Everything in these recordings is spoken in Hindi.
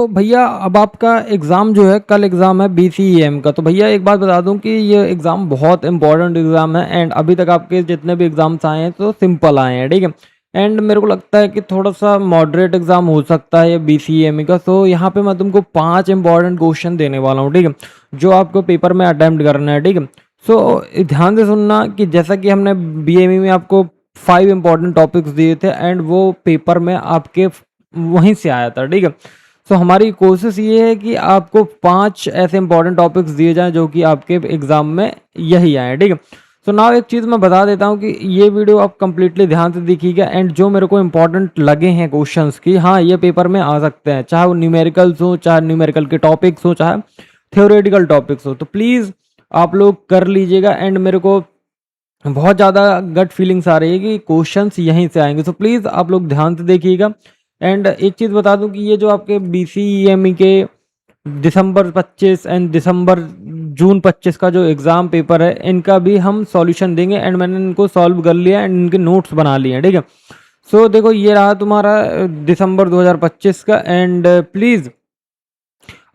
तो भैया अब आपका एग्ज़ाम जो है कल एग्ज़ाम है बीसीईएम का। तो भैया एक बात बता दूं कि ये एग्ज़ाम बहुत इंपॉर्टेंट एग्ज़ाम है एंड अभी तक आपके जितने भी एग्ज़ाम्स आए हैं तो सिंपल आए हैं, ठीक है। एंड मेरे को लगता है कि थोड़ा सा मॉडरेट एग्ज़ाम हो सकता है ये बीसीईएम का। सो यहाँ पे मैं तुमको 5 इंपॉर्टेंट क्वेश्चन देने वाला हूँ, ठीक है, जो आपको पेपर में अटेम्प्ट करना है, ठीक है। सो ध्यान से सुनना कि जैसा कि हमने बीएमई में आपको 5 इंपॉर्टेंट टॉपिक्स दिए थे एंड वो पेपर में आपके वहीं से आया था, ठीक है। तो हमारी कोशिश ये है कि आपको 5 ऐसे इंपॉर्टेंट टॉपिक्स दिए जाएं जो कि आपके एग्जाम में यही आए, ठीक है। सो नाउ एक चीज़ मैं बता देता हूँ कि ये वीडियो आप कंप्लीटली ध्यान से देखिएगा एंड जो मेरे को इंपॉर्टेंट लगे हैं क्वेश्चंस की, हाँ ये पेपर में आ सकते हैं, चाहे वो न्यूमेरिकल्स हो, चाहे न्यूमेरिकल के टॉपिक्स हो, चाहे थ्योरेटिकल टॉपिक्स हो, तो प्लीज़ आप लोग कर लीजिएगा। एंड मेरे को बहुत ज़्यादा गट फीलिंग्स आ रही है कि क्वेश्चंस यहीं से आएंगे, सो प्लीज़ आप लोग ध्यान से देखिएगा। एंड एक चीज़ बता दूं कि ये जो आपके बीसीईएमई के दिसंबर 25 एंड दिसंबर जून 25 का जो एग्ज़ाम पेपर है, इनका भी हम सॉल्यूशन देंगे एंड मैंने इनको सॉल्व कर लिया एंड इनके नोट्स बना लिए हैं, ठीक है। सो देखो ये रहा तुम्हारा दिसंबर 2025 का। एंड प्लीज़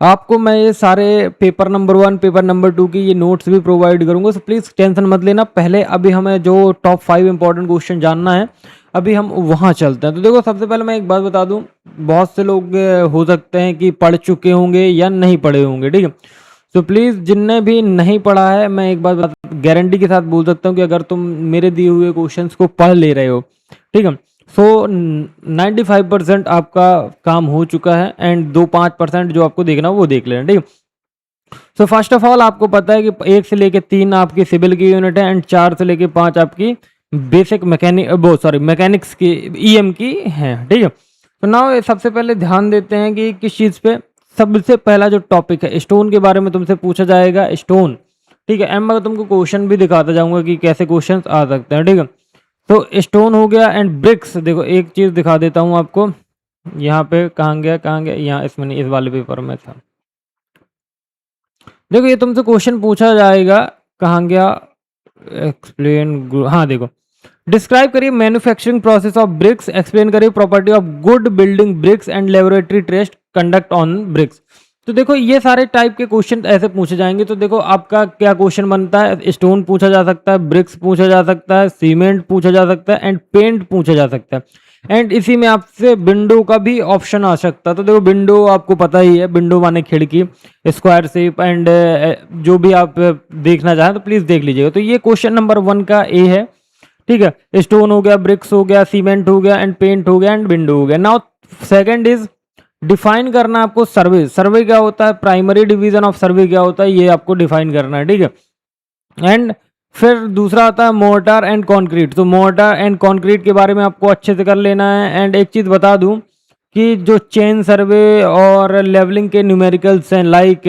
आपको मैं ये सारे पेपर नंबर 1 पेपर नंबर 2 की ये नोट्स भी प्रोवाइड करूंगा, सो प्लीज़ टेंशन मत लेना। पहले अभी हमें जो टॉप 5 इंपॉर्टेंट क्वेश्चन जानना है, अभी हम वहाँ चलते हैं। तो देखो सबसे पहले मैं एक बात बता दूं, बहुत से लोग हो सकते हैं कि पढ़ चुके होंगे या नहीं पढ़े होंगे, ठीक है। सो प्लीज़ जिनने भी नहीं पढ़ा है, मैं एक बात गारंटी के साथ बोल सकता हूँ कि अगर तुम मेरे दिए हुए क्वेश्चंस को पढ़ ले रहे हो, ठीक है, सो 95% आपका काम हो चुका है एंड 2-5% जो आपको देखना वो देख लेना, ठीक है। सो फर्स्ट ऑफ ऑल आपको पता है कि 1 से लेके 3 आपकी सिविल की यूनिट है एंड 4 से लेके 5 आपकी बेसिक मैकेनिक्स की ईएम की है, ठीक है। तो नाउ सबसे पहले ध्यान देते हैं कि किस चीज़ पे। सबसे पहला जो टॉपिक है, स्टोन के बारे में तुमसे पूछा जाएगा, स्टोन, ठीक है। एंड मैं तुमको क्वेश्चन भी दिखाता जाऊंगा कि कैसे क्वेश्चन आ सकते हैं, ठीक है। तो स्टोन हो गया एंड ब्रिक्स। देखो एक चीज़ दिखा देता हूँ आपको, यहाँ पे कहाँ गया, यहाँ इसमें नहीं, इस वाले पेपर में था। देखो ये तुमसे क्वेश्चन पूछा जाएगा, कहाँ गया, एक्सप्लेन, हाँ देखो, डिस्क्राइब करिए manufacturing process of bricks, explain करिए property of good building bricks and laboratory test conduct on bricks. तो देखो ये सारे टाइप के क्वेश्चन ऐसे पूछे जाएंगे। तो देखो आपका क्या क्वेश्चन बनता है, स्टोन पूछा जा सकता है, ब्रिक्स पूछा जा सकता है, सीमेंट पूछा जा सकता है एंड पेंट पूछा जा सकता है। एंड इसी में आपसे विंडो का भी ऑप्शन आ सकता है। तो देखो विंडो आपको पता ही है, विंडो माने खिड़की, स्क्वायर शेप एंड जो भी आप देखना चाहें तो प्लीज देख लीजिएगा। तो ये क्वेश्चन नंबर 1 का ए है, ठीक है। स्टोन हो गया, ब्रिक्स हो गया, सीमेंट हो गया एंड पेंट हो गया एंड विंडो हो गया। नाउ सेकंड इज डिफाइन करना आपको सर्वे। सर्वे क्या होता है, प्राइमरी डिवीजन ऑफ सर्वे क्या होता है, ये आपको डिफाइन करना है, ठीक है। एंड फिर दूसरा आता है मोर्टार एंड कंक्रीट। तो मोर्टार एंड कंक्रीट के बारे में आपको अच्छे से कर लेना है। एंड एक चीज़ बता दूं कि जो चेन सर्वे और लेवलिंग के न्यूमेरिकल्स हैं, like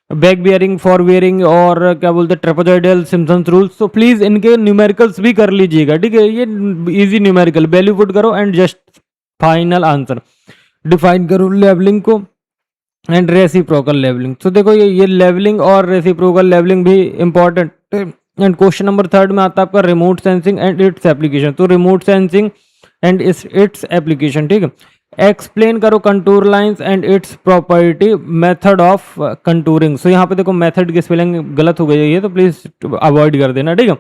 back bearing, for bearing और क्या बोलते हैं ट्रेपेजॉइडल सिम्पसन्स रूल्स, तो प्लीज़ इनके न्यूमेरिकल्स भी कर लीजिएगा, ठीक है। ये इजी न्यूमेरिकल, वैल्यू पुट करो and just final answer define करो लेवलिंग को एंड रेसिप्रोकल लेवलिंग। तो देखो ये लेवलिंग और रेसिप्रोकल लेवलिंग भी इंपॉर्टेंट। एंड क्वेश्चन नंबर 3 में आता है आपका remote sensing and its application. तो remote sensing and its application, ठीक है। एक्सप्लेन करो contour lines and its property, method of contouring. So यहाँ पे देखो मेथड की स्पेलिंग गलत हो गई है तो प्लीज अवॉइड कर देना, ठीक है।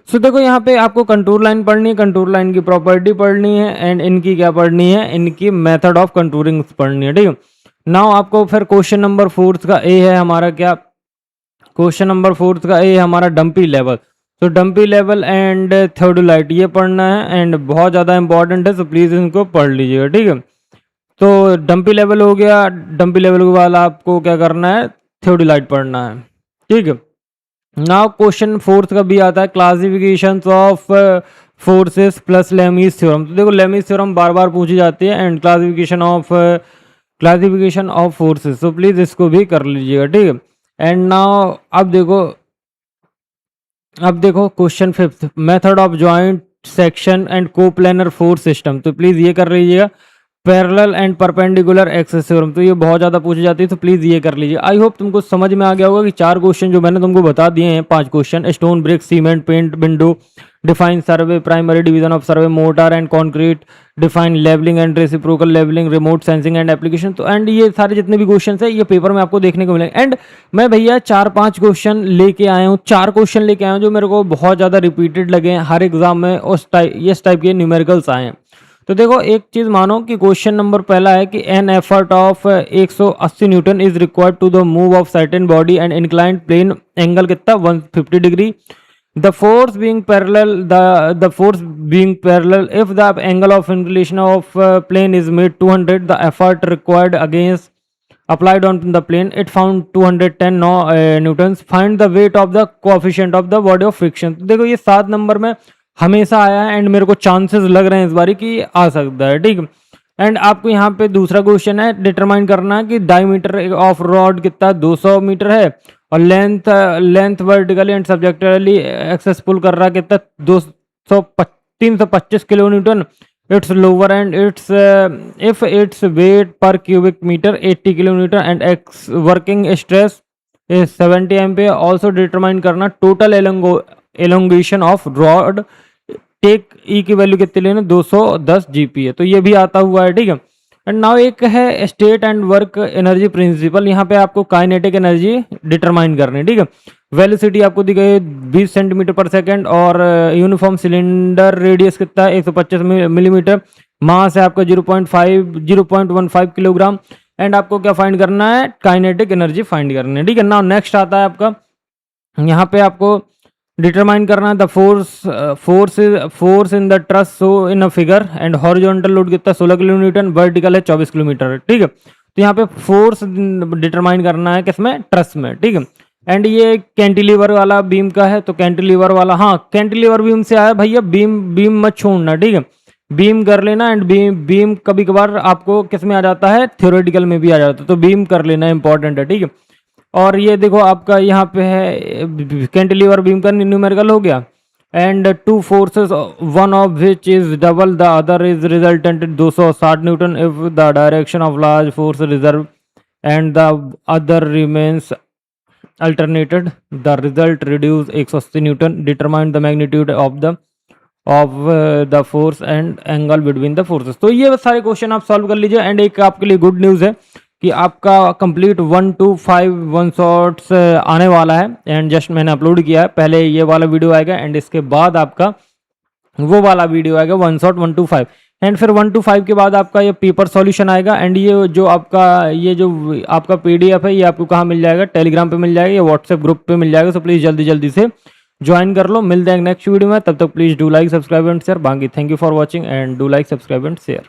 सो देखो यहाँ पे आपको कंटूर लाइन पढ़नी है, कंटूर लाइन की प्रॉपर्टी पढ़नी है एंड इनकी क्या पढ़नी है, इनकी मेथड ऑफ कंटूरिंग पढ़नी है, ठीक है। नाउ आपको फिर क्वेश्चन नंबर 4 का ए है हमारा, क्या क्वेश्चन नंबर 4 का ए है हमारा डंपी लेवल। तो डंपी लेवल एंड थियोडोलाइट ये पढ़ना है एंड बहुत ज़्यादा इंपॉर्टेंट है, तो प्लीज़ इनको पढ़ लीजिएगा, ठीक है। तो डंपी लेवल हो गया, डंपी लेवल के बाद आपको क्या करना है, थियोडोलाइट पढ़ना है, ठीक है। नाउ क्वेश्चन 4 का भी आता है classification of forces plus Lami's theorem. तो देखो लेमीज थ्योरम बार बार पूछी जाती है एंड क्लासिफिकेशन ऑफ फोर्सेस, तो प्लीज इसको भी कर लीजिएगा, ठीक है। एंड नाउ अब देखो question 5, method of joint section and coplanar force system. तो प्लीज ये कर लीजिएगा। Parallel and perpendicular axis theorem, तो ये बहुत ज़्यादा पूछी जाती है, तो प्लीज़ ये कर लीजिए। आई होप तुमको समझ में आ गया होगा कि 4 क्वेश्चन जो मैंने तुमको बता दिए हैं, 5 question, stone, brick, cement, paint, window, define survey, primary division of survey, mortar and concrete, define levelling and reciprocal levelling, remote sensing and application. तो एंड ये सारे जितने भी क्वेश्चन है ये पेपर में आपको देखने को मिलेंगे। एंड मैं भैया 4-5 क्वेश्चन लेके आया हूँ, 4 क्वेश्चन लेके आया हूँ जो मेरे को बहुत ज़्यादा रिपीटेड लगे हैं, हर एग्जाम में इस टाइप के न्यूमेरिकल्स आए हैं। तो देखो एक चीज मानो कि क्वेश्चन नंबर पहला है कि an effort of 180 newton is required to the move of certain body and inclined plane, angle कितना 150 degree, the force being parallel the force being parallel, if the angle of inclination of plane is made 200, the effort required against applied on the plane it found 210 newtons, find the weight of the coefficient of the body of friction। तो देखो ये 7 नंबर में हमेशा आया है एंड मेरे को चांसेस लग रहे हैं इस बारी कि आ सकता है, ठीक। एंड आपको यहाँ पे दूसरा क्वेश्चन है डिटरमाइन करना है कि डायमीटर ऑफ रॉड कितना 200 मीटर है और length vertically and subjectively axis pull कर रहा है कितना 325 kilo newton, its lower and its if its weight per cubic metre 80 kilo newton and X working stress 70 ampere. Also determine करना total elongation of rod, take E की वैल्यू कितनी लेना 210 जीपी है, तो ये भी आता हुआ है, ठीक है। एंड नाउ एक है state and work energy principal, यहाँ पे आपको काइनेटिक एनर्जी डिटरमाइन करनी है, ठीक है। वेलोसिटी आपको दी गई 20 सेंटीमीटर पर सेकंड और यूनिफॉर्म सिलेंडर रेडियस कितना है 125 मिलीमीटर, मास है आपका 0.15 किलोग्राम एंड आपको क्या फाइंड करना है काइनेटिक एनर्जी फाइंड करनी है, ठीक है। नाउ नेक्स्ट आता है आपका यहाँ पे आपको डिटरमाइन करना है the force in the truss so in a figure and horizontal load कितना 16 किलो न्यूटन, वर्टिकल है 24 किलोमीटर, ठीक है। तो यहाँ पे फोर्स डिटरमाइन करना है किसमें ट्रस में, ठीक है। एंड ये कैंटिलीवर वाला बीम का है, तो कैंटिलीवर वाला, हाँ कैंटिलीवर बीम से आया भैया, बीम मत छोड़ना, ठीक है। बीम कर लेना एंड बीम कभी कभार आपको किस में आ जाता है थ्योरेटिकल में भी आ जाता है, तो बीम कर लेना इंपॉर्टेंट है, ठीक है। और ये देखो आपका यहाँ पे है कैंटिलीवर बीम का न्यूमेरिकल हो गया and 2 forces one of which is double the other is resultant 260 newton if the direction of large force reversed and the other remains alternated, the result reduce 180 newton, determine the magnitude of the force and angle between the forces. तो ये सारे क्वेश्चन आप सॉल्व कर लीजिए एंड एक आपके लिए गुड न्यूज़ है कि आपका कंप्लीट 1 to 5 वन शॉट्स आने वाला है एंड जस्ट मैंने अपलोड किया है, पहले ये वाला वीडियो आएगा एंड इसके बाद आपका वो वाला वीडियो आएगा 1 शॉट 1 to 5 एंड फिर 1 to 5 के बाद आपका ये पेपर सॉल्यूशन आएगा एंड ये जो आपका पीडीएफ है ये आपको कहाँ मिल जाएगा, टेलीग्राम पे मिल जाएगा या व्हाट्सएप ग्रुप पे मिल जाएगा। सो प्लीज़ जल्दी से ज्वाइन कर लो, मिलते हैं नेक्स्ट वीडियो में, तब तक please do like subscribe and share. बाकी thank you for watching and do like subscribe and share.